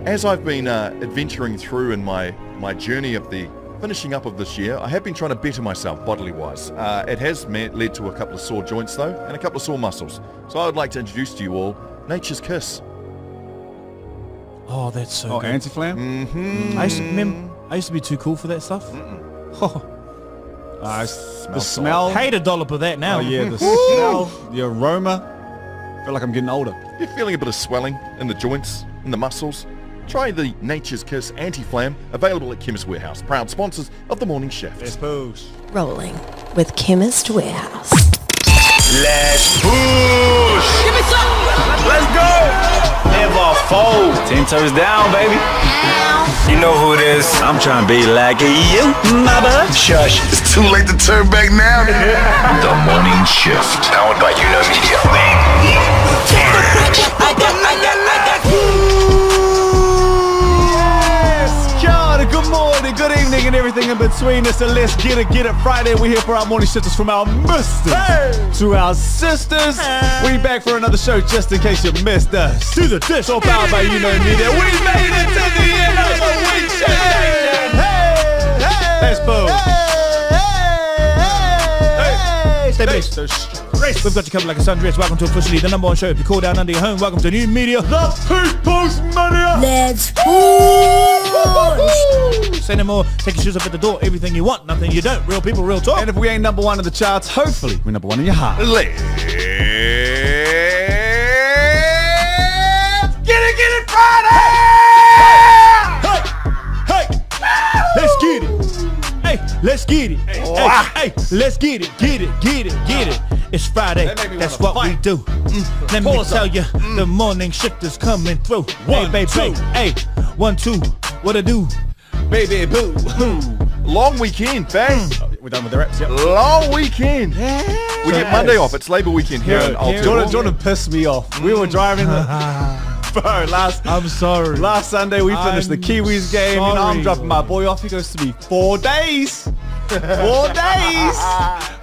as I've been adventuring through in my journey of the finishing up of this year, I have been trying to better myself bodily-wise. It has led to a couple of sore joints though, and a couple of sore muscles. So I would like to introduce to you all Nature's Kiss. Oh, that's so good. Anti-flam? Mm-hmm. I used to be too cool for that stuff. The smell. Paid $1 for that now. Oh yeah, the smell, the aroma. I feel like I'm getting older. You're feeling a bit of swelling in the joints, in the muscles? Try the Nature's Kiss Anti-Flam, available at Chemist Warehouse, proud sponsors of the Morning Shift. Let's push. Rolling with Chemist Warehouse. Let's push. Give me some. Let's go. Never fold. 10 toes down, baby. You know who it is. I'm trying to be like you, my bud. Shush. It's too late to turn back now. The Morning Shift. Powered by Media. Good morning, good evening, and everything in between. It's a Let's Get It Friday. We're here for our morning shifters from our misters to our sisters. We back for another show just in case you missed us. Do the dish. So powered by Media. We made it to the end of the week. Let's boom. Stay based. We've got you covered like a sundress. Welcome to officially the number one show. If you call down under your home, welcome to New Media, the People's Media. Let's push. Say no more. Take your shoes up at the door. Everything you want, nothing you don't. Real people, real talk. And if we ain't number one in the charts, hopefully we're number one in your heart. Let's get it Friday! Hey, let's get it. Hey, let's get it. Hey, let's get it. Get it. It's Friday. That's what we do. Let me tell you, the morning shift is coming through. Hey, baby. Hey, 1, 2. What I do? Baby boo. Long weekend, bang. We're done with the raps, yep. Long weekend. We get Monday off. It's Labor Weekend here in Aotearoa. Jordan pissed me off. We were driving Bro, I'm sorry. Last Sunday we finished the Kiwis game. You know, I'm dropping my boy off. He goes to me, 4 days. 4 days.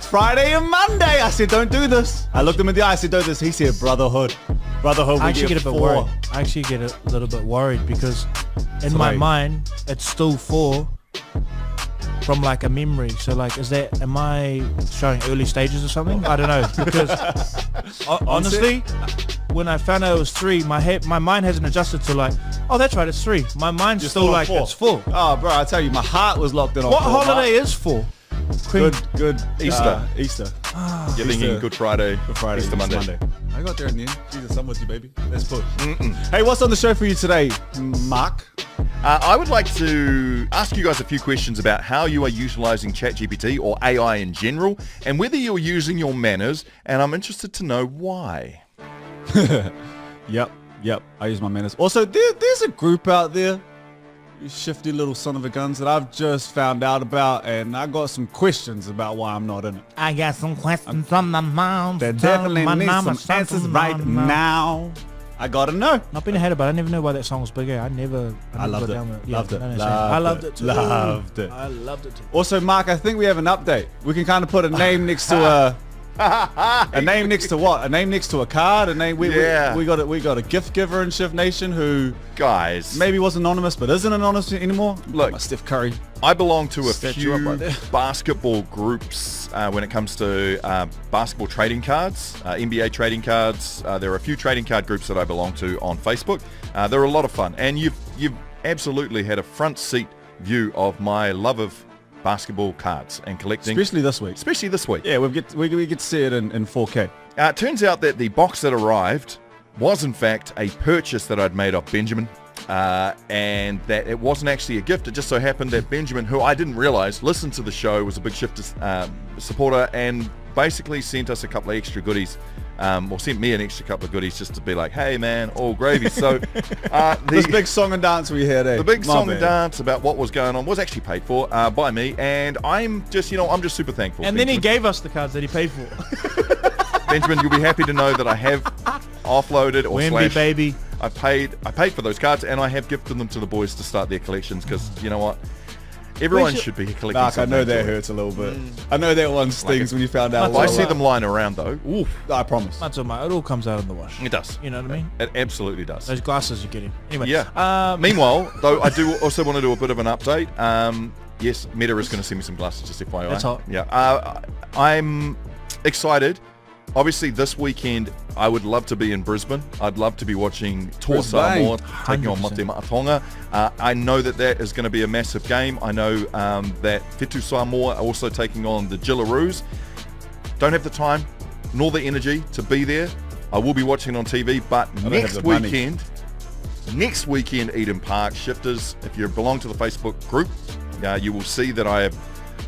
Friday and Monday. I said, don't do this. I looked him in the eye. I said, don't do this. He said, brotherhood. I actually get a bit worried. I actually get a little bit worried because in my mind, it's still 4 from like a memory. So like, am I showing early stages or something? I don't know. Because honestly, when I found out it was 3, my mind hasn't adjusted to like, oh, that's right, it's 3. My mind's still like, 4. It's 4. Oh, bro, I tell you, my heart was locked in on 4. What holiday is 4? Good. Easter. Easter. You're thinking Good Friday, Easter Monday. I got there in the end. Jesus, I'm with you, baby. Let's push. Hey, what's on the show for you today, Mark? I would like to ask you guys a few questions about how you are utilizing ChatGPT or AI in general, and whether you're using your manners, and I'm interested to know why. Yep. I use my manners. Also, there's a group out there, you shifty little son of a guns, that I've just found out about, and I got some questions about why I'm not in it. I got some questions from my mom. They definitely need some answers right now. I gotta know. Not being a hater, but I never know why that song was bigger. I loved it. I loved it too. Loved it. I loved it too. Also, Mark, I think we have an update. We can kind of put a name next to a name next to what? A name next to a card. A name. We got a gift giver in Shift Nation who, guys, maybe was anonymous but isn't anonymous anymore. Look, Steph Curry. I belong to a few right basketball groups when it comes to basketball trading cards, NBA trading cards. There are a few trading card groups that I belong to on Facebook. They're a lot of fun, and you've absolutely had a front seat view of my love of basketball cards and collecting. Especially this week. Yeah, we get to see it in 4K. It turns out that the box that arrived was in fact a purchase that I'd made off Benjamin, and that it wasn't actually a gift. It just so happened that Benjamin, who I didn't realize listened to the show, was a big Shifter supporter, and basically sent us a couple of extra goodies, or sent me an extra couple of goodies just to be like, hey man, all gravy. So this big song and dance we had, the big song and dance about what was going on was actually paid for by me, and I'm just super thankful. And then he gave us the cards that he paid for. Benjamin, you'll be happy to know that I have offloaded or Wemby, baby. I paid for those cards, and I have gifted them to the boys to start their collections, because you know what? Everyone should be collecting Mark, I something. know that enjoy. hurts a little bit. I know that one stings when you found out. If I That's see all them lying around though, oof, I promise. That's all, mate. It all comes out in the wash. it does. You know what I mean? It absolutely does. Those glasses you're getting. Anyway. Yeah. Meanwhile, though, I do also want to do a bit of an update. Yes, Meta is going to send me some glasses, just FYI. That's hot. Yeah. I'm excited. Obviously, this weekend, I would love to be in Brisbane. I'd love to be watching Toa Samoa taking on 100%. Mate Maʻatonga. I know that is going to be a massive game. I know that Whetu Samoa are also taking on the Jillaroos. Don't have the time nor the energy to be there. I will be watching on TV, but next weekend, Eden Park, Shifters, if you belong to the Facebook group, you will see that I have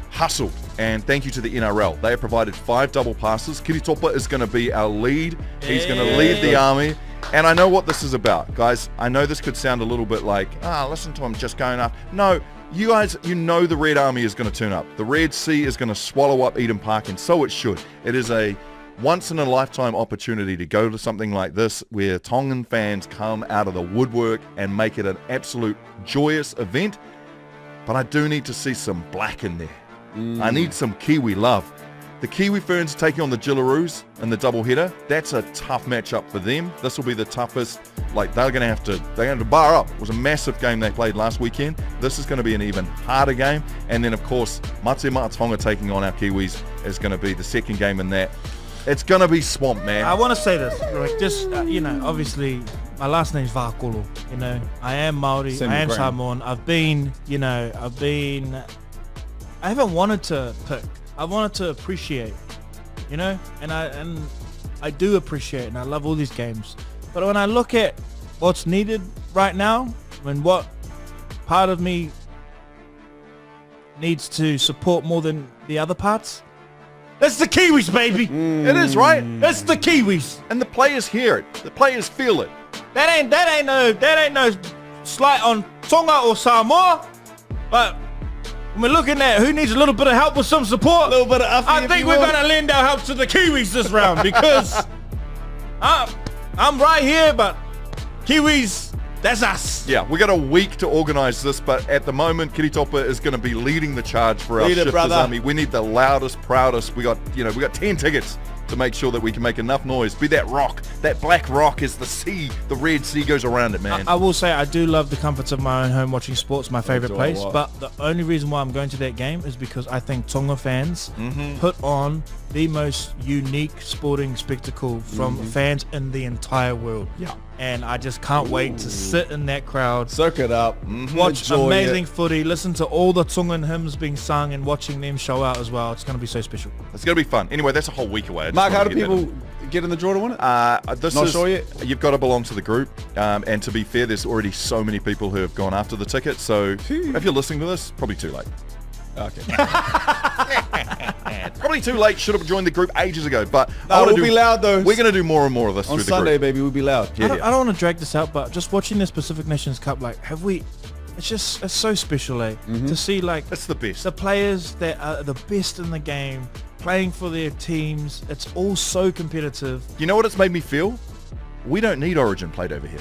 hustled, and thank you to the NRL. They have provided 5 double passes. Kiritopa is going to be our lead. He's going to lead the army, and I know what this is about. Guys, I know this could sound a little bit like, listen to him just going up. No, you guys, you know the Red Army is going to turn up. The Red Sea is going to swallow up Eden Park, and so it should. It is a once-in-a-lifetime opportunity to go to something like this where Tongan fans come out of the woodwork and make it an absolute joyous event. But I do need to see some black in there. I need some Kiwi love. The Kiwi Ferns taking on the Jillaroos in the doubleheader. That's a tough matchup for them. This will be the toughest. Like they're going to have to bar up. It was a massive game they played last weekend. This is going to be an even harder game. And then of course, Mate Maʻatonga taking on our Kiwis is going to be the second game in that. It's going to be swamp, man. I want to say this, like, just, obviously, my last name's Vakolo, I am Māori, I am Samoan, I haven't wanted to pick, I wanted to appreciate, and I do appreciate, and I love all these games, but when I look at what's needed right now, and what part of me needs to support more than the other parts, it's the Kiwis, baby. It is, right? It's the Kiwis. And the players hear it. The players feel it. That ain't no slight on Tonga or Samoa. But when we're looking at who needs a little bit of help with some support, I think we're gonna lend our help to the Kiwis this round because I'm right here, but Kiwis, that's us. Yeah, we got a week to organise this, but at the moment, Kiritopa is going to be leading the charge for our Shifters Army. We need the loudest, proudest. We got 10 tickets to make sure that we can make enough noise. Be that rock, that black rock is the sea. The Red Sea goes around it, man. I will say I do love the comforts of my own home watching sports, my favourite place. But the only reason why I'm going to that game is because I think Tonga fans put on the most unique sporting spectacle from fans in the entire world. Yeah. And I just can't wait to sit in that crowd, Soak it up, watch amazing footy, listen to all the Tongan hymns being sung and watching them show out as well. It's going to be so special. It's going to be fun. Anyway, that's a whole week away. Mark, how do people get in the draw to win it? Not sure yet? You've got to belong to the group. And to be fair, there's already so many people who have gone after the ticket. So if you're listening to this, probably too late. Okay. Probably too late. Should have joined the group ages ago. But we'll be loud though. We're going to do more and more of this on through Sunday, the group. baby. We'll be loud. I don't want to drag this out, but just watching this Pacific Nations Cup, it's so special, to see It's the best. the players that are the best in the game playing for their teams. It's all so competitive. You know what it's made me feel? We don't need Origin played over here.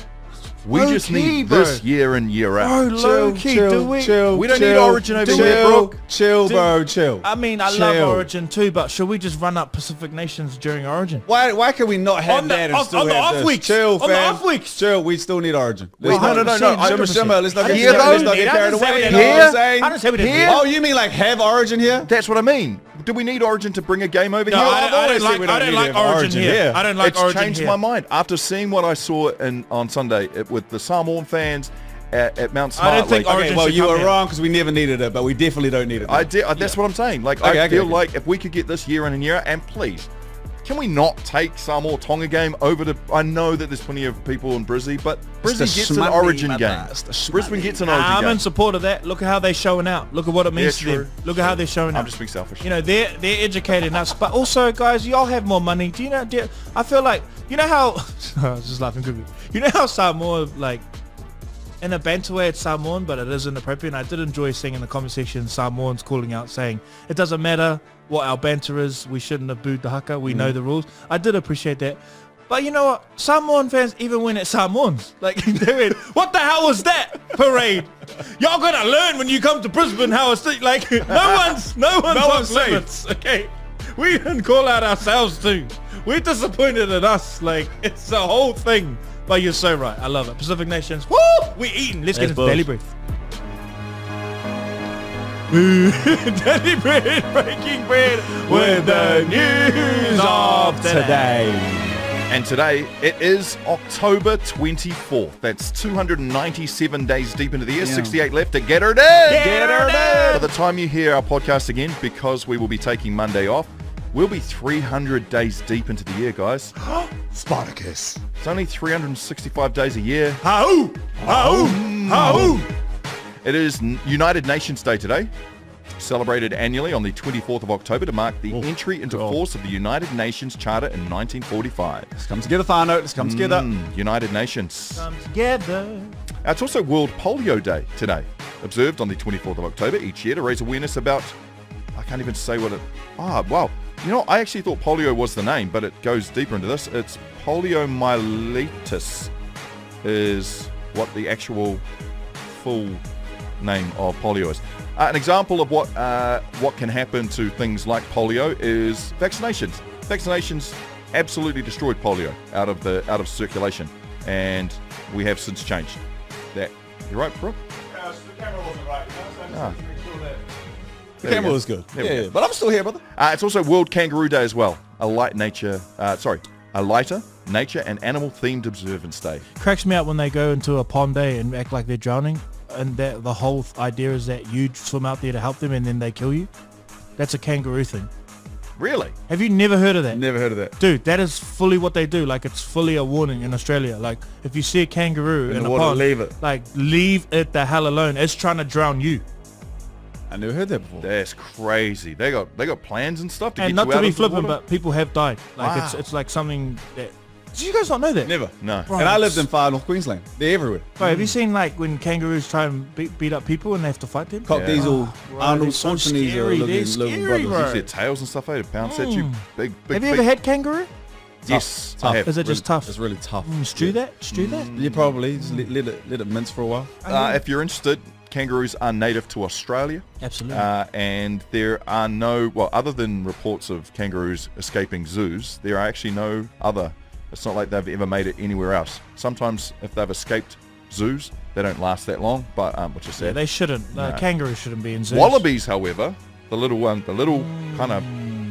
We Low just key, need bro. this year in, year out. Low key, do we? We don't need Origin over here, Brooke. Chill, bro, chill. I mean, I love Origin too, but should we just run up Pacific Nations during Origin? Why can we not have that and still on the have off this? weeks. Chill, On the fam. off weeks. Chill, we still need Origin. No. Shimmer, let's not Here, get carried though? away. You Here? know what I'm saying? I didn't say we didn't. Here? Oh, you mean like have Origin here? That's what I mean. Do we need Origin to bring a game over No, here? I don't like Origin here. I don't like It's Origin changed here. my mind after seeing what I saw on Sunday with the Samoan fans at Mount Smart. I don't think Origin Okay, well, should you come were here. wrong because we never needed it, but we definitely don't need it. That's what I'm saying. I feel like if we could get this year in and year out, and please, can we not take Samoa Tonga game over to? I know that there's plenty of people in Brizzy, but Brisbane gets an Origin game. Brisbane gets an Origin I'm game. in support of that. Look at how they're showing out. Look at what it means Yeah, to them. Look at how they're showing out. I'm just being selfish. They're educating us, but also, guys, y'all have more money. I feel like, how I was just laughing quickly. You know how Samoa, in a banter way, it's Samoan, but it is inappropriate. And I did enjoy seeing in the comment section Samoans calling out, saying it doesn't matter what our banter is. We shouldn't have booed the haka. We know the rules. I did appreciate that. But you know what? Samoan fans even win at Samoans. Like, they went, what the hell was that parade? Y'all gonna learn when you come to Brisbane how it's like no one's off limits. Okay, we didn't call out ourselves too. We're disappointed in us. Like, it's the whole thing. But you're so right. I love it. Pacific Nations. Woo! We're eating. Let's get into Daily Bread. Daily Bread, breaking bread with the news of today. And today, it is October 24th. That's 297 days deep into the year, 68 left to get her in. By the time you hear our podcast again, because we will be taking Monday off, we'll be 300 days deep into the year, guys. Spartacus. It's only 365 days a year. How? It is United Nations Day today, celebrated annually on the 24th of October to mark the entry into force of the United Nations Charter in 1945. Let's come together, Whānau. Let's come together. United Nations. Come together. It's also World Polio Day today, observed on the 24th of October each year to raise awareness about, I can't even say what it, wow. You know, I actually thought polio was the name, but it goes deeper into this. It's poliomyelitis is what the actual full name of polio is. An example of what can happen to things like polio is vaccinations. Vaccinations absolutely destroyed polio out of circulation, and we have since changed that. You right, bro? The camera wasn't right. The There we camera go. was good. There we Yeah, go. but I'm still here, brother. It's also World Kangaroo Day as well. A lighter, nature and animal themed observance day. Cracks me up when they go into a pond day and act like they're drowning, and that the whole idea is that you swim out there to help them and then they kill you. That's a kangaroo thing. Really? Have you never heard of that? Never heard of that. Dude, that is fully what they do. Like, it's fully a warning in Australia. Like, if you see a kangaroo in the a water, pond, leave it. like, leave it the hell alone. It's trying to drown you. I never heard that before. That's crazy. They got plans and stuff to And get not you to out be of the flippant, water? but people have died. Like, Wow. it's like something that... Did you guys not know that? Never. No. Bro, And I lived in far North Queensland. They're everywhere. Bro, have you seen, like, when kangaroos try and beat up people and they have to fight them? Cock Yeah. Diesel, Bro, Arnold they're so Schwarzenegger scary. looking They're little scary, brothers. bro. Use their tails and stuff, they bounce at you. Big Have you feet. ever had kangaroo? Yes, Tough. I have. Is it just tough? It's really tough. Stew that? Yeah, probably. Just let it mince for a while. If you're interested, kangaroos are native to Australia. Absolutely. And there are no, well, other than reports of kangaroos escaping zoos, there are actually no other. It's not like they've ever made it anywhere else. Sometimes if they've escaped zoos, they don't last that long, but which is Yeah, sad. they shouldn't. Kangaroos shouldn't be in zoos. Wallabies, however, the little kind of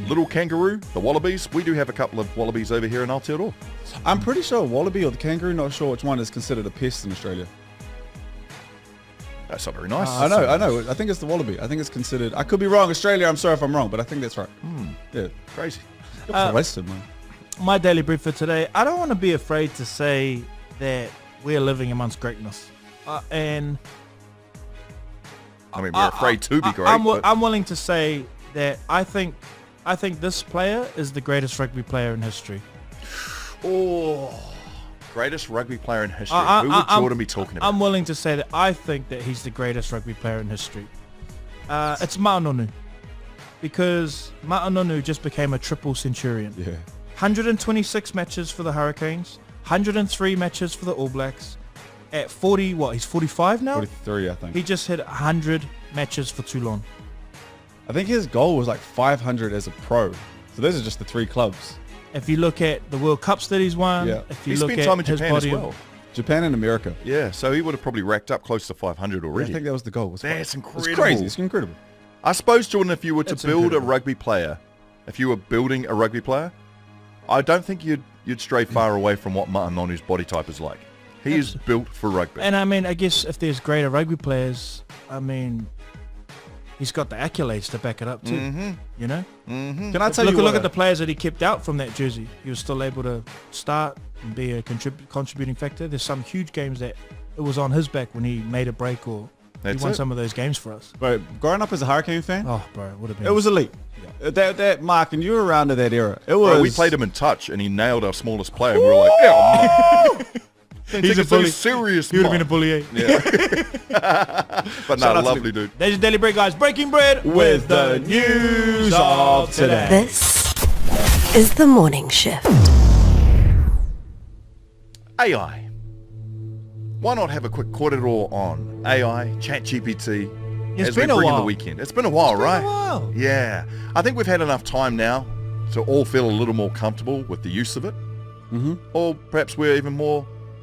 little kangaroo, the wallabies, we do have a couple of wallabies over here in Aotearoa. I'm pretty sure wallaby or the kangaroo, not sure which one is considered a pest in Australia. That's not very nice. I know. I think it's the wallaby. I think it's considered. I could be wrong. Australia, I'm sorry if I'm wrong, but I think that's right. Yeah. Crazy. You're wasted, man. My daily bread for today, I don't want to be afraid to say that we're living amongst greatness. And I mean, we're afraid to be great. I'm but willing to say that I think this player is the greatest rugby player in history. greatest rugby player in history. Who would Jordan be talking about? I'm willing to say that I think that he's the greatest rugby player in history. It's Ma'anonu. Because Ma'anonu just became a triple centurion. Yeah. 126 matches for the Hurricanes, 103 matches for the All Blacks. At 40, he's 45 now? 43, I think. He just hit 100 matches for Toulon. I think his goal was like 500 as a pro. So those are just the 3 clubs. If you look at the World Cups that he's won, Yeah. if you He look spent at time in his Japan as body, well. Japan and America. Yeah, so he would have probably racked up close to 500 Yeah, I already. think that was the goal. That's It's incredible. crazy. It's incredible. I suppose, Jordan, if you were to It's build incredible. a rugby player, if you were building a rugby player, I don't think you'd stray far away from what Ma'anonu's body type is like. He is built for rugby. and I mean, I guess if there's greater rugby players, I mean, he's got the accolades to back it up too. You know? Can I tell you Look what, at the players that he kept out from that jersey. He was still able to start and be a contributing factor. There's some huge games that it was on his back when he made a break or That's he won it. some of those games for us. Bro, growing up as a Hurricane fan, Oh, bro, it would have been. it was elite. That Mark, and you were around at that era. It was. Bro, we played him in touch, and he nailed our smallest player, and we were like, yeah, He's a bully. serious. He would have been a bully. Eh? Yeah. But no, Shout out to lovely dude. There's your daily break, guys. Breaking bread with the news of today. This is the morning shift. AI. Why not have a quick korero on AI, ChatGPT, It's as we been a bring in the while. weekend? It's been a while, right? been a while. Yeah. I think we've had enough time now to all feel a little more comfortable with the use of it. Mm-hmm. Or perhaps we're even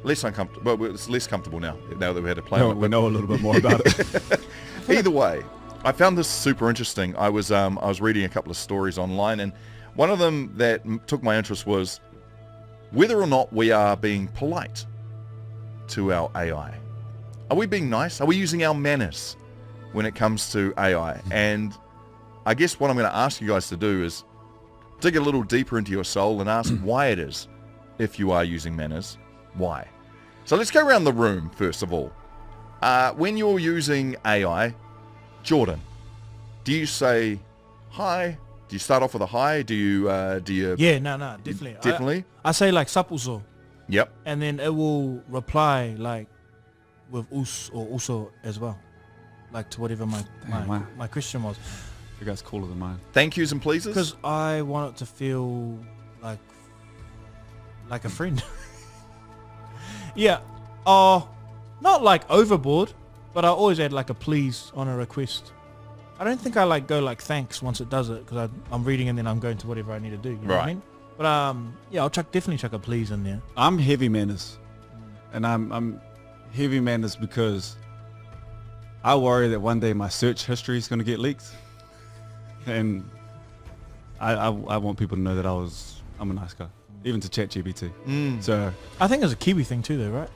less uncomfortable. Well, it's less comfortable now that we had to play on it. We know a little bit more about it. Either way, I found this super interesting. I was reading a couple of stories online, and one of them that took my interest was whether or not we are being polite to our AI. Are we being nice? Are we using our manners when it comes to AI? And I guess what I'm going to ask you guys to do is dig a little deeper into your soul and ask why it is, if you are using manners, why? So let's go around the room first of all. When you're using AI, Jordan, do you say hi? Do you start off with a hi? Do you? Yeah, no, definitely. Definitely? I say like sapuso, Yep. and then it will reply like with us or uso as well, like to whatever wow. my question was. You guys cooler than mine. Thank yous and pleases? Because I want it to feel like a friend. Yeah. Not like overboard, but I always add like a please on a request. I don't think I like go like thanks once it does it, because I'm reading and then I'm going to whatever I need to do. You know what I Right. mean? But yeah, I'll definitely chuck a please in there. I'm heavy manners, and I'm heavy manners because I worry that one day my search history is going to get leaked, and I want people to know that I'm a nice guy, even to ChatGPT. So I think it's a Kiwi thing too, though, right?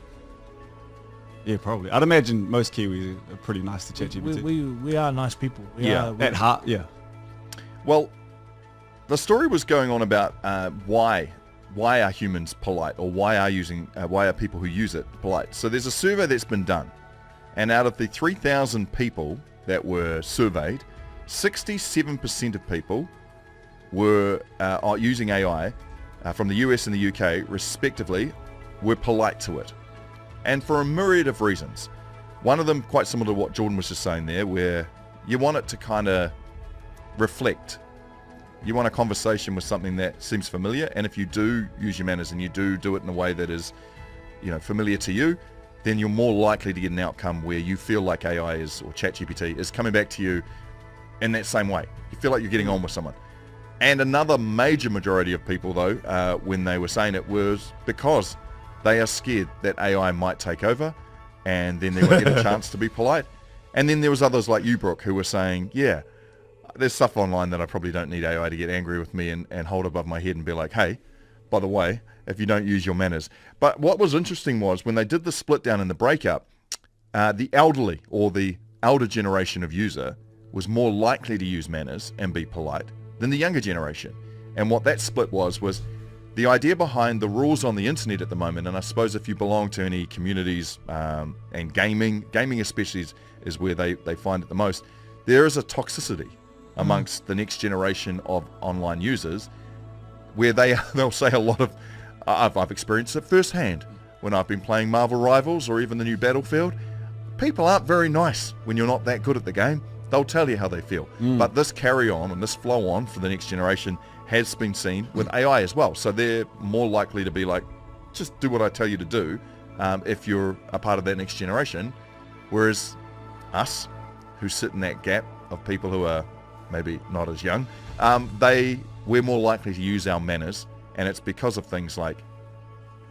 yeah, probably. I'd imagine most Kiwis are pretty nice to ChatGPT. We are nice people. Yeah. At heart, yeah. Well, the story was going on about why are humans polite, or why are people who use it polite. So there's a survey that's been done, and out of the 3,000 people that were surveyed, 67% of people were using AI from the US and the UK respectively, were polite to it, and for a myriad of reasons. One of them quite similar to what Jordan was just saying there, where you want it to kind of reflect. You want a conversation with something that seems familiar, and if you do use your manners and you do it in a way that is, familiar to you, then you're more likely to get an outcome where you feel like AI is, or ChatGPT is coming back to you in that same way. You feel like you're getting on with someone. And another major majority of people, though, when they were saying it, was because they are scared that AI might take over, and then they won't get a chance to be polite. And then there was others like you, Brooke, who were saying, yeah, there's stuff online that I probably don't need AI to get angry with me and hold above my head and be like, hey, by the way, if you don't use your manners. But what was interesting was when they did the split down in the breakup, the elderly, or the elder generation of user, was more likely to use manners and be polite than the younger generation. And what that split was the idea behind the rules on the internet at the moment. And I suppose if you belong to any communities, and gaming especially is where they find it the most, there is a toxicity amongst the next generation of online users, where they'll say a lot of, I've experienced it firsthand when I've been playing Marvel Rivals or even the new Battlefield. People aren't very nice when you're not that good at the game. They'll tell you how they feel. But this carry on and this flow on for the next generation has been seen with AI as well. So they're more likely to be like, just do what I tell you to do, if you're a part of that next generation. Whereas us, who sit in that gap of people who are maybe not as young, we're more likely to use our manners, and it's because of things like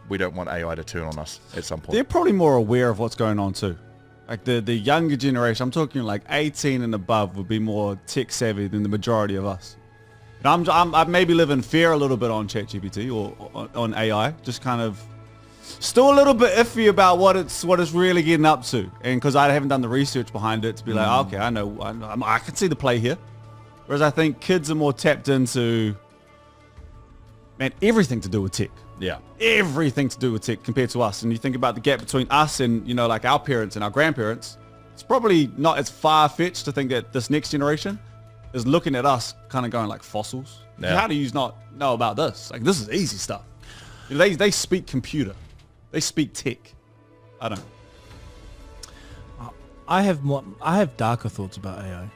we don't want AI to turn on us at some point. They're probably more aware of what's going on too. Like the younger generation, I'm talking like 18 and above, would be more tech savvy than the majority of us. And I maybe live in fear a little bit on ChatGPT or on AI, just kind of still a little bit iffy about what it's really getting up to, and because I haven't done the research behind it to be like, okay, I know, I can see the play here. Whereas I think kids are more tapped into, man, everything to do with tech. Yeah. Everything to do with tech compared to us. And you think about the gap between us and, like our parents and our grandparents, it's probably not as far-fetched to think that this next generation is looking at us kind of going like fossils. Yeah. How do you not know about this? Like, this is easy stuff. They speak computer. They speak tech. I don't. I have darker thoughts about AI,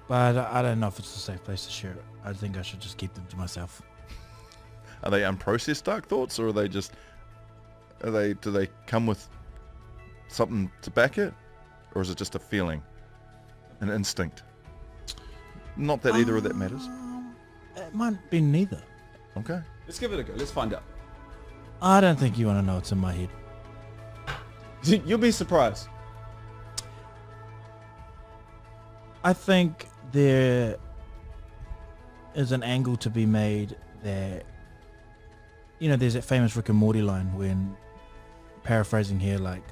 but I don't know if it's a safe place to share it. I think I should just keep them to myself. Are they unprocessed dark thoughts, or are they just? Do they come with something to back it, or is it just a feeling, an instinct? Not that either of that matters. It might be neither. Okay. Let's give it a go. Let's find out. I don't think you want to know what's in my head. You'll be surprised. I think there is an angle to be made that, there's that famous Rick and Morty line when, paraphrasing here, like,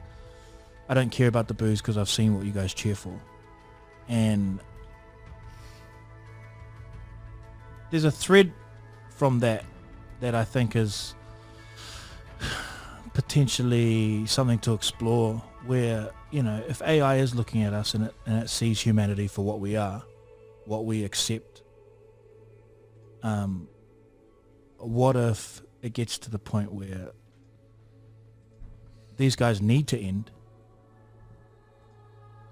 I don't care about the booze because I've seen what you guys cheer for. And there's a thread from that I think is potentially something to explore, where, if AI is looking at us and it sees humanity for what we are, what we accept, what if it gets to the point where these guys need to end?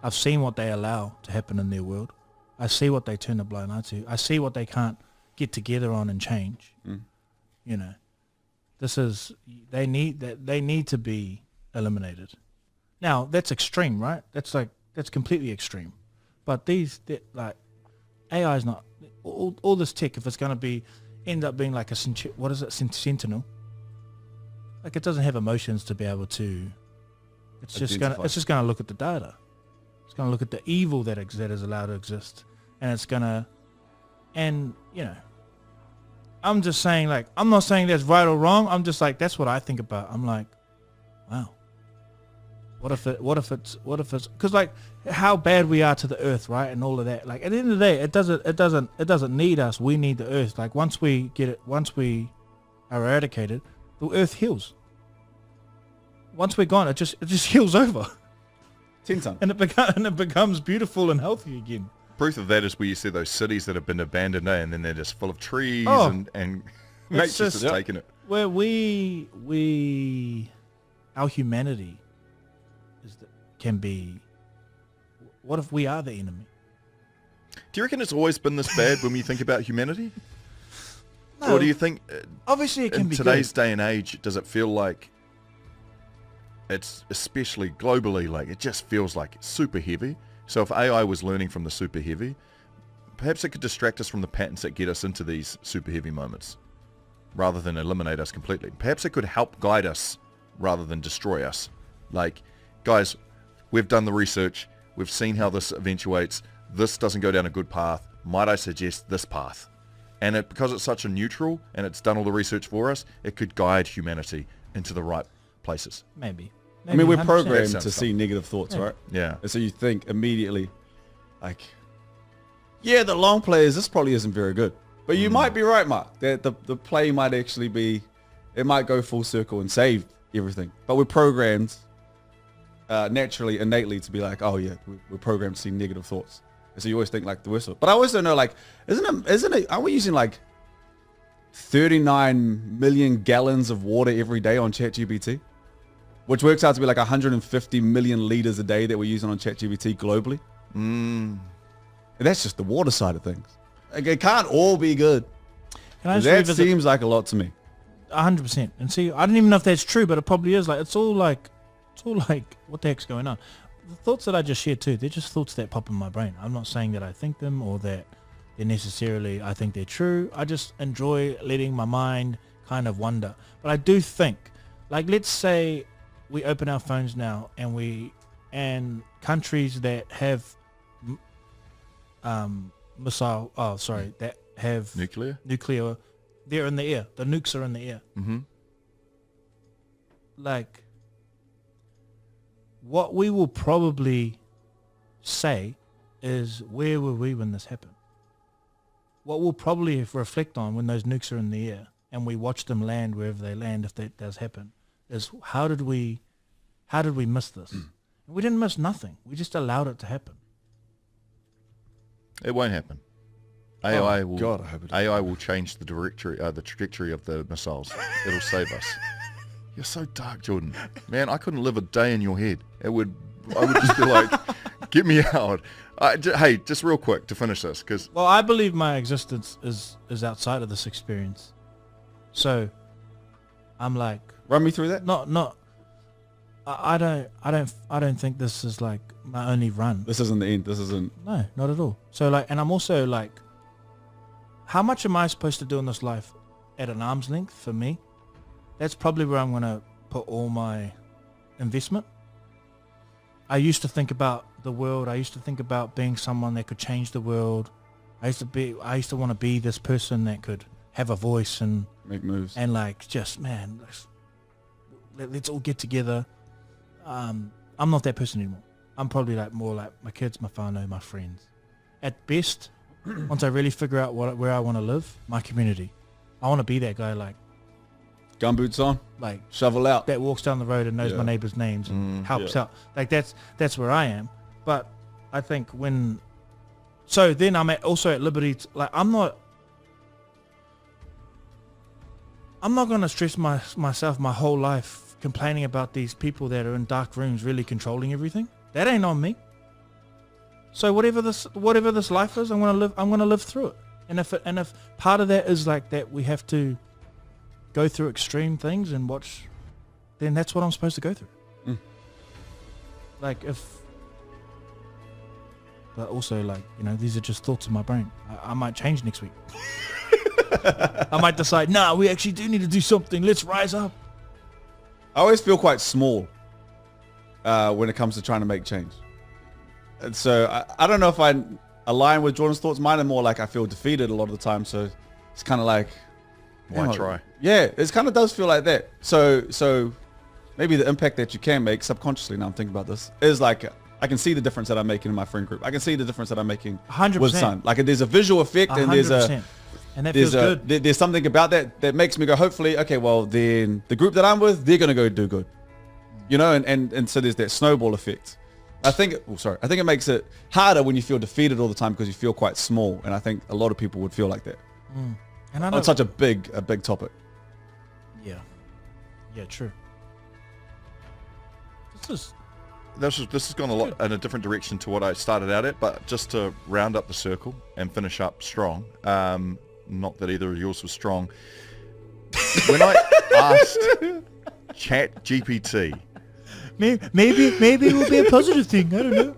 I've seen what they allow to happen in their world. I see what they turn a blind eye to. I see what they can't get together on and change. This is, they need to be eliminated. Now that's extreme, right? That's completely extreme. But AI is not all this tech. If it's going to end up being like sentinel, like it doesn't have emotions to be able to. It's just going to look at the data. It's going to look at the evil that is allowed to exist, and it's going to, I'm just saying, like, I'm not saying that's right or wrong. I'm just like, that's what I think about. I'm like, wow. What if it's, because like how bad we are to the earth, right? And all of that. Like at the end of the day, it doesn't need us. We need the earth. Like once we are eradicated, the earth heals. Once we're gone, it just heals over. 10 times. And it becomes beautiful and healthy again. Proof of that is where you see those cities that have been abandoned, and then they're just full of trees and nature's just taking it. Where our humanity can be. What if we are the enemy? Do you reckon it's always been this bad when we think about humanity? No, or do you think, obviously it can be in today's good. day and age, does it feel like it's, especially globally, like it just feels like it's super heavy? So if AI was learning from the super heavy, perhaps it could distract us from the patterns that get us into these super heavy moments rather than eliminate us completely. Perhaps it could help guide us rather than destroy us. Like, guys, we've done the research. We've seen how this eventuates. This doesn't go down a good path. Might I suggest this path? And because it's such a neutral and it's done all the research for us, it could guide humanity into the right places. Maybe I mean, we're 100%. programmed to see negative thoughts, right? Yeah. And so you think immediately, like, yeah, the long players, this probably isn't very good. But you might be right, Mark, that the play might actually be, it might go full circle and save everything. But we're programmed naturally, innately to be like, oh yeah, we're programmed to see negative thoughts. And so you always think like the worst of it. But I always don't know, like, isn't it, aren't we using like 39 million gallons of water every day on ChatGPT? Which works out to be like 150 million liters a day that we're using on ChatGPT globally. And that's just the water side of things. Like, it can't all be good. That seems like a lot to me. 100%. And see, I don't even know if that's true, but it probably is. Like, it's all like, what the heck's going on? The thoughts that I just shared too, they're just thoughts that pop in my brain. I'm not saying that I think them or that they're necessarily, I think they're true. I just enjoy letting my mind kind of wander. But I do think, like, let's say we open our phones now and countries that have that have Nuclear, they're in the air. The nukes are in the air. Mm-hmm. Like, what we will probably say is, where were we when this happened? What we'll probably reflect on when those nukes are in the air and we watch them land wherever they land, if that does happen, is how did we miss this? We didn't miss nothing. We just allowed it to happen. It won't happen. God, I hope it AI will change the trajectory of the missiles. It'll save us. You're so dark, Jordan. Man, I couldn't live a day in your head. I would just be like, get me out. Hey, just real quick to finish this, because Well, I believe my existence is outside of this experience. So I'm like, Run me through that. I don't think this is like my only run. This isn't the end. This isn't. No, not at all. So like, and I'm also like, how much am I supposed to do in this life at an arm's length for me? That's probably where I'm going to put all my investment. I used to think about the world. I used to think about being someone that could change the world. I used to want to be this person that could have a voice and Make moves. and like just, man, let's all get together. I'm not that person anymore. I'm probably like more like my kids, my whānau, my friends. At best, once I really figure out where I want to live, my community. I want to be that guy Gumboots on. like Shovel out. that walks down the road and knows my neighbors' names and helps out. Like that's where I am. But I think so then I'm also at liberty like I'm not going to stress myself my whole life complaining about these people that are in dark rooms really controlling everything. That ain't on me. So whatever this life is, I'm gonna live through it. And if part of that is like that we have to go through extreme things and watch, then that's what I'm supposed to go through. Like but also like, these are just thoughts in my brain. I might change next week. I might decide, nah, we actually do need to do something. Let's rise up. I always feel quite small when it comes to trying to make change. And so I don't know if I align with Jordan's thoughts. Mine are more like I feel defeated a lot of the time. So it's kind of like, Why try? Yeah, it kind of does feel like that. So maybe the impact that you can make subconsciously, now I'm thinking about this, is like I can see the difference that I'm making in my friend group. I can see the difference that I'm making 100%. with Son. Like there's a visual effect and there's 100%. And that feels good. There's something about that makes me go, hopefully, okay, well then the group that I'm with, they're gonna go do good. And so there's that snowball effect. I think it makes it harder when you feel defeated all the time because you feel quite small, and I think a lot of people would feel like that. And I know On such a big topic. Yeah, true. This has gone a lot in a different direction to what I started out at, but just to round up the circle and finish up strong, not that either of yours was strong, when I asked Chat GPT, maybe it will be a positive thing. I don't know.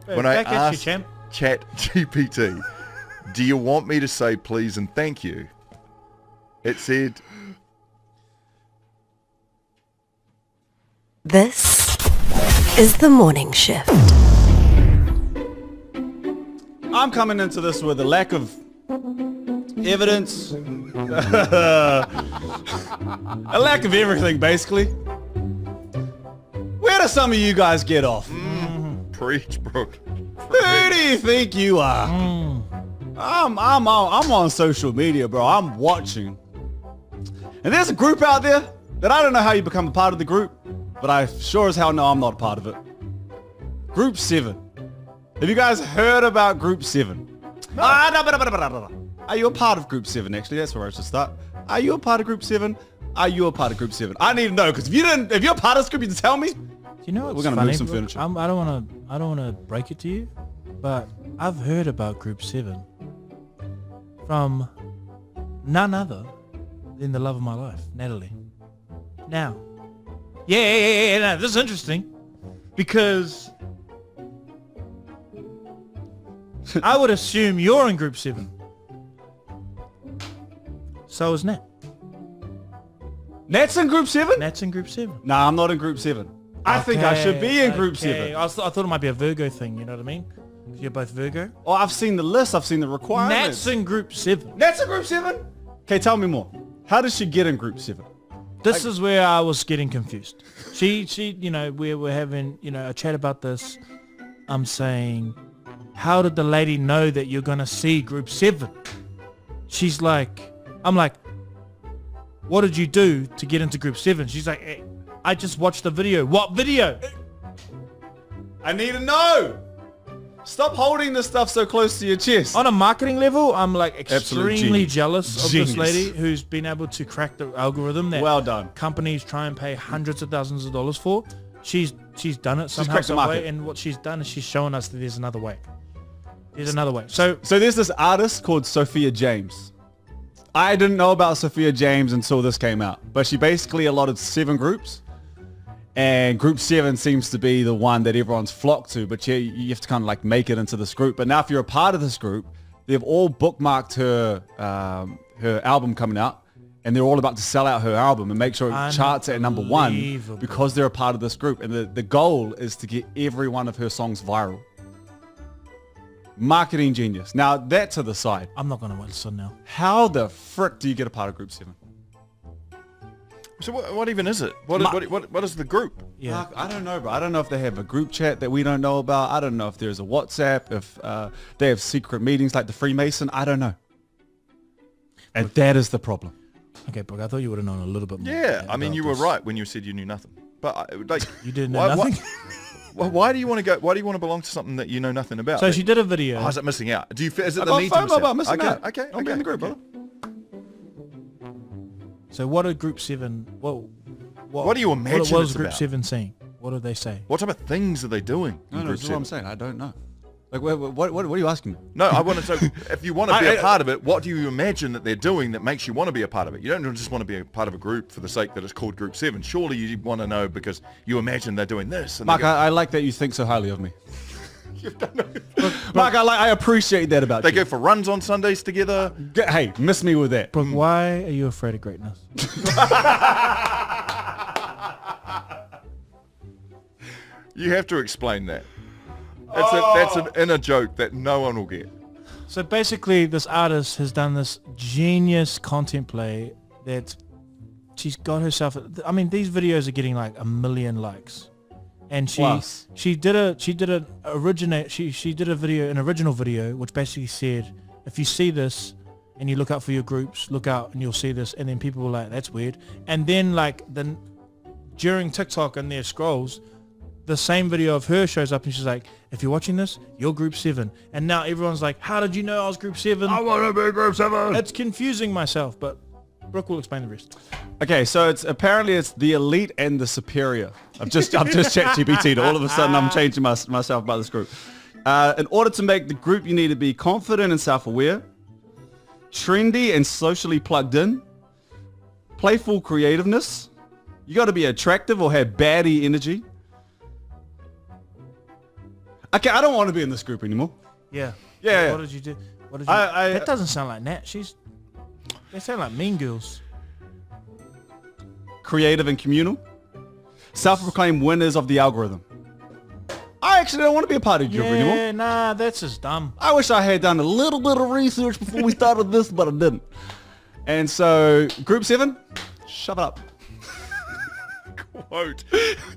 when I asked Chat GPT, do you want me to say please and thank you? It said, This is the morning shift. I'm coming into this with a lack of evidence, a lack of everything, basically. Where do some of you guys get off? preach, Brooke. Who do you think you are? I'm on social media, bro. I'm watching. And there's a group out there that I don't know how you become a part of the group, but I sure as hell know I'm not a part of it. Group 7. Have you guys heard about Group 7? No. Are you a part of Group 7, actually? That's where I should start. Are you a part of Group 7? Are you a part of Group 7? I need to know, because if you're a part of this group, you can tell me. Do you know what's We're gonna funny, move some bro? furniture. I don't want to break it to you, but I've heard about Group 7 from none other than the love of my life, Natalie. Now, no, this is interesting because I would assume you're in Group 7. So is Nat. Nat's in Group 7? Nat's in Group 7. Nah, I'm not in Group 7. I think I should be in Group 7. I thought it might be a Virgo thing, you know what I mean? You're both Virgo. Oh, I've seen the list. I've seen the requirements. Nat's in Group 7. Nat's in Group 7? Okay, tell me more. How did she get in Group 7? This is where I was getting confused. She, we were having, a chat about this. I'm saying, how did the lady know that you're going to see Group 7? She's like, I'm like, what did you do to get into Group 7? She's like, hey, I just watched the video. What video? I need to know. Stop holding this stuff so close to your chest. On a marketing level, I'm like Absolute extremely genius. jealous of Genius. this lady who's been able to crack the algorithm that Well done. companies try and pay hundreds of thousands of dollars for. She's done it somehow, cracked the some market. way, and what she's done is she's showing us that there's another way. There's another way. So there's this artist called Sophia James. I didn't know about Sophia James until this came out, but she basically allotted 7 groups, and group 7 seems to be the one that everyone's flocked to, but you have to kind of like make it into this group. But now if you're a part of this group, they've all bookmarked her album coming out, and they're all about to sell out her album and make sure it charts at number 1 because they're a part of this group. And the goal is to get every one of her songs viral. Marketing genius. Now, that to the side. I'm not going to listen now. How the frick do you get a part of Group 7? So what even is it? What is the group? Yeah. I don't know, bro. I don't know if they have a group chat that we don't know about. I don't know if there's a WhatsApp, if they have secret meetings like the Freemason. I don't know. And that is the problem. Okay, Brooke, I thought you would have known a little bit more. Yeah, I mean, you were this. right when you said you knew nothing. But like, You didn't know nothing? Why do you want to go? Why do you want to belong to something that you know nothing about? So she did a video. Oh, is it missing out? Is it I the got need to FOMO about missing out. Okay, I'll be in the group, brother. So what are Group 7? What do you imagine What was it's Group about? 7 saying? What did they say? What type of things are they doing? No, in no, Group this is what I'm 7? saying. I don't know. Like, what are you asking me? No, I want to know, if you want to be a part of it, what do you imagine that they're doing that makes you want to be a part of it? You don't just want to be a part of a group for the sake that it's called Group 7. Surely you want to know because you imagine they're doing this. And Mark, they go, I like that you think so highly of me. Mark, I appreciate that about they you. go for runs on Sundays together. Hey, miss me with that. Brooke, why are you afraid of greatness? You have to explain that. That's an inner joke that no one will get. So basically, this artist has done this genius content play that she's got herself. I mean, these videos are getting like 1 million likes, and she did an original video which basically said, if you see this and you look out for your groups, look out and you'll see this, and then people were like, that's weird, and then during TikTok and their scrolls, the same video of her shows up and she's like, if you're watching this, you're Group 7. And now everyone's like, how did you know I was Group 7? I want to be Group 7. It's confusing myself, but Brooke will explain the rest. Okay, so it's the elite and the superior. I've just ChatGPT'd. All of a sudden I'm changing myself about this group. In order to make the group, you need to be confident and self-aware, trendy and socially plugged in, playful creativeness. You got to be attractive or have baddie energy. Okay, I don't want to be in this group anymore. Yeah. Yeah. What did you do? That doesn't sound like Nat. They sound like mean girls. Creative and communal. Self-proclaimed winners of the algorithm. I actually don't want to be a part of your group anymore. Yeah, nah, that's just dumb. I wish I had done a little bit of research before we started this, but I didn't. And so, Group 7, shut up. Quote.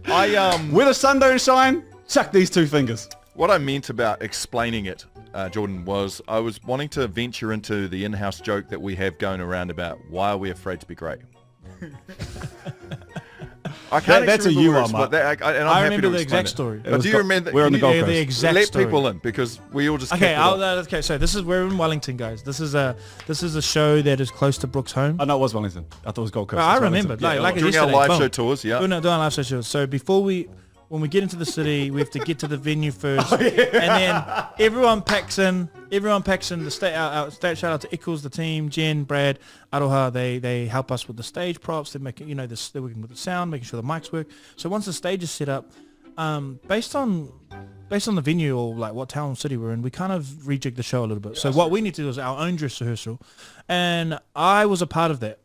Where the sun don't shine, chuck these 2 fingers. What I meant about explaining it, Jordan, was I was wanting to venture into the in-house joke that we have going around about why are we afraid to be great? I can't That's actually a you remember one, where it's- Mark. and I'm I happy remember to the explain exact it. story. But do you remember? We're on the can Gold you- Coast. The exact let story. people in because we all just Okay, kicked it off. okay. So we're in Wellington, guys. This is a show that is close to Brooke's home. Oh, no, it was Wellington. I thought it was Gold Coast. Well, I It's remember, Wellington. like During our yesterday, live boom. show tours, yeah. Doing our live show tours. So when we get into the city, we have to get to the venue first, and then everyone packs in. The state. Shout out to Eccles, the team, Jen, Brad, Aroha. They help us with the stage props. They make they're working with the sound, making sure the mics work. So once the stage is set up, based on the venue or like what town or city we're in, we kind of rejig the show a little bit. So what we need to do is our own dress rehearsal, and I was a part of that.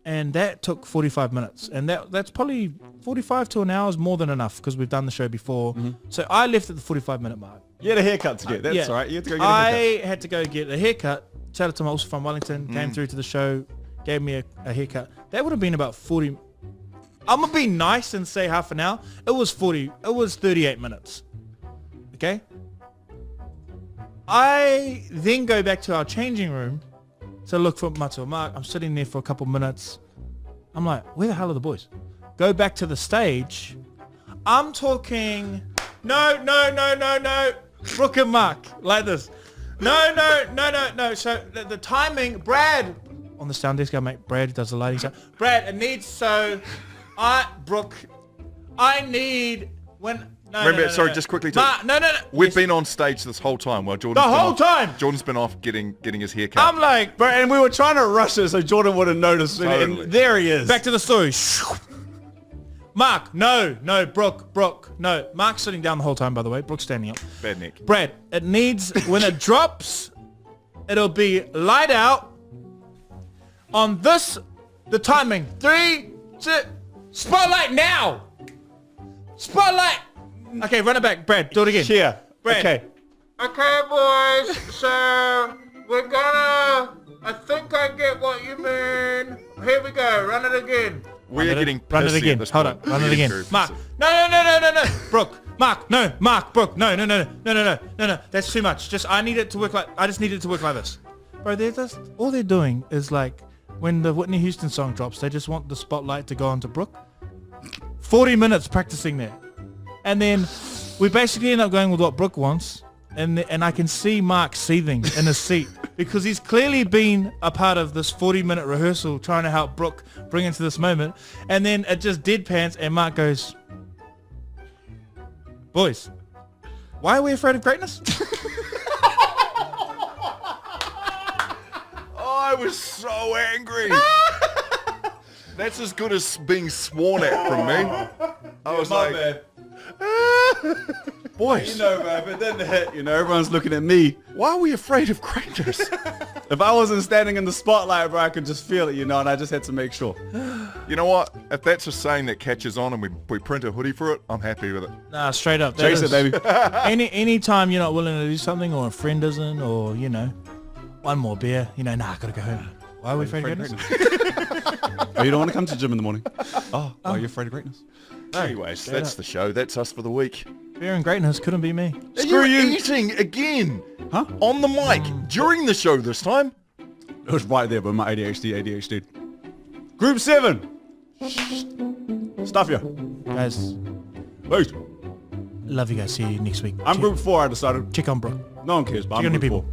And that took 45 minutes. And that's probably 45 to an hour is more than enough because we've done the show before. Mm-hmm. So I left at the 45-minute mark. You had a haircut to get. That's Yeah. all right. You had to go get a haircut. I had to go get a haircut. Shout out to also from Wellington. Came through to the show, gave me a haircut. That would have been about 40. I'm going to be nice and say half an hour. It was 38 minutes. Okay? I then go back to our changing room to look for Matua Mark. I'm sitting there for a couple minutes. I'm like, where the hell are the boys? Go back to the stage. I'm talking, no. Brooke and Mark, like this. No. So the timing, Brad, on the sound desk, Brad does the lighting. So Brad, it needs, Brooke, I need, when Remember, sorry, just quickly. No. We've been on stage this whole time while Jordan's The been whole off, time? Jordan's been off getting his hair cut. I'm like, Bro, and we were trying to rush it so Jordan wouldn't notice. Totally. And there he is. back to the story. Mark, no, Brooke, no. Mark's sitting down the whole time, by the way. Brooke's standing up. Bad neck. Brad, it needs, when it drops, it'll be light out on this, the timing. 3, 2, spotlight now. Spotlight. Okay, run it back. Brad, do it again. Here. Brad. Okay. Okay, boys, so we're gonna... I think I get what you mean. Here we go, run it again. We are getting Run it pissy again. at this Hold point. on. Run it Really again. very Mark. pissy. No. Brooke. Mark. No. Mark. Brooke. No. That's too much. I need it to work like. I just need it to work like this. Bro, all they're doing is like when the Whitney Houston song drops, they just want the spotlight to go onto Brooke. 40 minutes practicing that, and then we basically end up going with what Brooke wants, and I can see Mark seething in his seat because he's clearly been a part of this 40-minute rehearsal trying to help Brooke bring into this moment, and then it just deadpans and Mark goes, boys, why are we afraid of greatness? I was so angry. That's as good as being sworn at from me. I was like, boys, You know, man, if it didn't hit, everyone's looking at me. why are we afraid of greatness? If I wasn't standing in the spotlight, bro, I could just feel it, and I just had to make sure. You know what? If that's a saying that catches on and we print a hoodie for it, I'm happy with it. Nah, straight up. Chase it, baby. Any time you're not willing to do something, or a friend isn't, or one more beer, I gotta go home. Why are we afraid of greatness? Oh, you don't want to come to the gym in the morning? Oh, are you afraid of greatness? Anyways, that's the show. That's us for the week. Beer and greatness couldn't be me. Screw you eating again. Huh? On the mic during the show this time. It was right there, but my ADHD. Group 7. Stuff you. Guys, Peace. love you guys. See you next week. I'm group 4, I decided. Check on Brooke. No one cares, but Check I'm on your group people. 4.